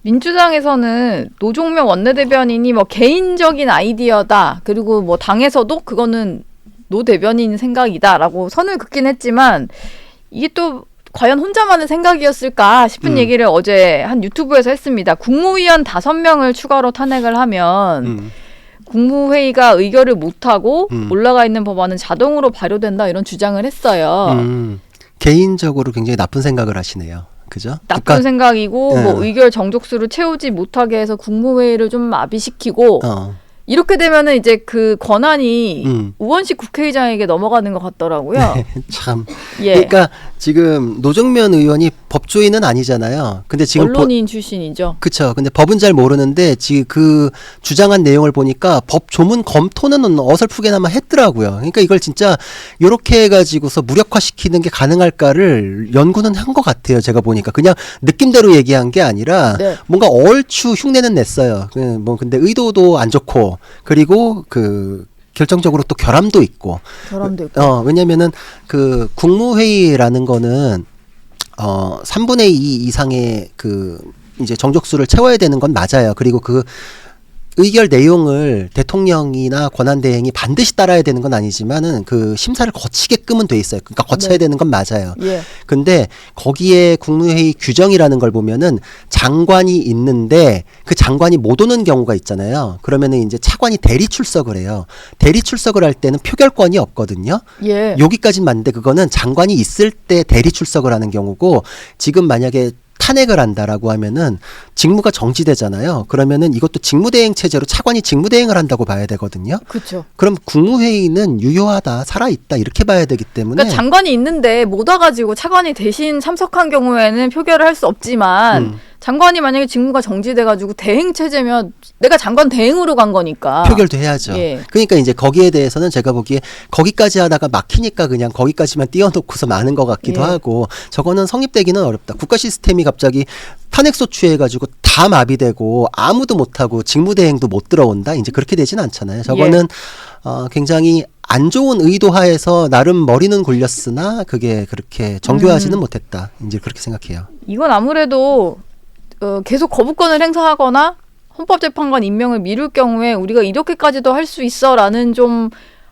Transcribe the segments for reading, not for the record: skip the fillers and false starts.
민주당에서는 노종면 원내대변인이 뭐 개인적인 아이디어다. 그리고 뭐 당에서도 그거는 노 대변인 생각이다라고 선을 긋긴 했지만 이게 또 과연 혼자만의 생각이었을까 싶은 얘기를 어제 한 유튜브에서 했습니다. 국무위원 5명을 추가로 탄핵을 하면 국무회의가 의결을 못하고 올라가 있는 법안은 자동으로 발효된다 이런 주장을 했어요. 개인적으로 굉장히 나쁜 생각을 하시네요. 그죠? 나쁜 생각이고 뭐 의결 정족수를 채우지 못하게 해서 국무회의를 좀 마비시키고 이렇게 되면은 이제 그 권한이 우원식 국회의장에게 넘어가는 것 같더라고요. 네, 참. 예. 그러니까 지금 노정면 의원이 법조인은 아니잖아요. 근데 지금 언론인 출신이죠. 그렇죠. 근데 법은 잘 모르는데 지금 그 주장한 내용을 보니까 법 조문 검토는 어설프게나마 했더라고요. 그러니까 이걸 진짜 이렇게 해가지고서 무력화시키는 게 가능할까를 연구는 한 것 같아요. 제가 보니까 그냥 느낌대로 얘기한 게 아니라 네. 뭔가 얼추 흉내는 냈어요. 뭐 근데 의도도 안 좋고 그리고 그 결정적으로 또 결함도 있고. 왜냐면은 그 국무회의라는 거는 3분의 2 이상의 그 이제 정족수를 채워야 되는 건 맞아요. 그리고 그 의결 내용을 대통령이나 권한대행이 반드시 따라야 되는 건 아니지만은 그 심사를 거치게끔은 돼 있어요. 그러니까 거쳐야 되는 건 맞아요. 예. 근데 거기에 국무회의 규정이라는 걸 보면은 장관이 있는데 그 장관이 못 오는 경우가 있잖아요. 그러면은 이제 차관이 대리 출석을 해요. 대리 출석을 할 때는 표결권이 없거든요. 예. 여기까지는 맞는데 그거는 장관이 있을 때 대리 출석을 하는 경우고 지금 만약에 탄핵을 한다라고 하면은 직무가 정지되잖아요. 그러면은 이것도 직무대행 체제로 차관이 직무대행을 한다고 봐야 되거든요. 그렇죠. 그럼 국무회의는 유효하다, 살아있다 이렇게 봐야 되기 때문에. 그러니까 장관이 있는데 못 와가지고 차관이 대신 참석한 경우에는 표결을 할 수 없지만 장관이 만약에 직무가 정지돼가지고 대행 체제면 내가 장관 대행으로 간 거니까 표결도 해야죠. 예. 그러니까 이제 거기에 대해서는 제가 보기에 거기까지 하다가 막히니까 그냥 거기까지만 띄워놓고서 마는 것 같기도 예. 하고 저거는 성립되기는 어렵다. 국가 시스템이 갑자기 탄핵소추해가지고 다 마비되고 아무도 못하고 직무대행도 못 들어온다. 이제 그렇게 되진 않잖아요. 저거는 굉장히 안 좋은 의도하에서 나름 머리는 굴렸으나 그게 그렇게 정교하지는 못했다. 이제 그렇게 생각해요. 이건 아무래도 계속 거부권을 행사하거나 헌법재판관 임명을 미룰 경우에 우리가 이렇게까지도 할 수 있어라는 좀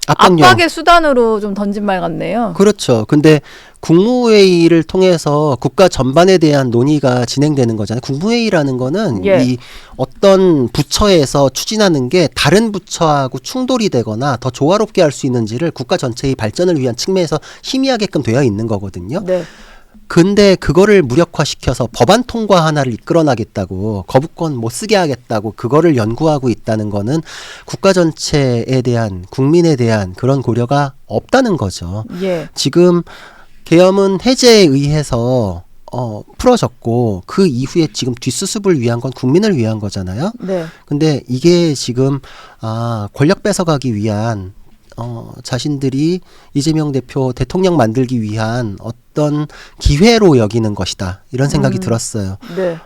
압박의 수단으로 좀 던진 말 같네요. 그렇죠. 근데 국무회의를 통해서 국가 전반에 대한 논의가 진행되는 거잖아요. 국무회의라는 거는 이 어떤 부처에서 추진하는 게 다른 부처하고 충돌이 되거나 더 조화롭게 할 수 있는지를 국가 전체의 발전을 위한 측면에서 심의하게끔 되어 있는 거거든요. 네. 근데 그거를 무력화시켜서 법안 통과 하나를 이끌어나겠다고 거부권 못 쓰게 하겠다고 그거를 연구하고 있다는 거는 국가 전체에 대한 국민에 대한 그런 고려가 없다는 거죠. 예. 지금 계엄은 해제에 의해서 풀어졌고 그 이후에 지금 뒷수습을 위한 건 국민을 위한 거잖아요. 네. 근데 이게 지금 권력 뺏어가기 위한 자신들이 이재명 대표 대통령 만들기 위한 어떤 기회로 여기는 것이다. 이런 생각이 들었어요. 네.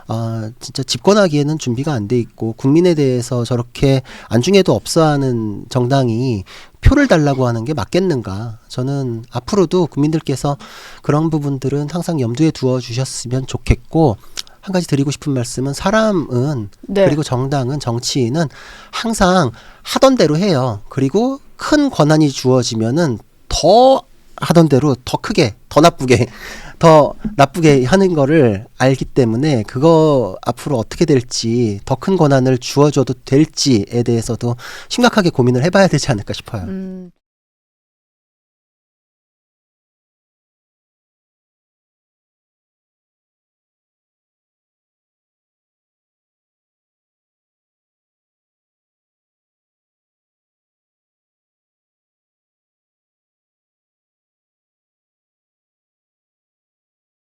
진짜 집권하기에는 준비가 안 돼 있고 국민에 대해서 저렇게 안중에도 없어하는 정당이 표를 달라고 하는 게 맞겠는가. 저는 앞으로도 국민들께서 그런 부분들은 항상 염두에 두어 주셨으면 좋겠고 한 가지 드리고 싶은 말씀은 사람은 그리고 정당은 정치인은 항상 하던 대로 해요. 그리고 큰 권한이 주어지면은 더 하던 대로 더 크게, 더 나쁘게 하는 거를 알기 때문에 그거 앞으로 어떻게 될지 더 큰 권한을 주어줘도 될지에 대해서도 심각하게 고민을 해봐야 되지 않을까 싶어요.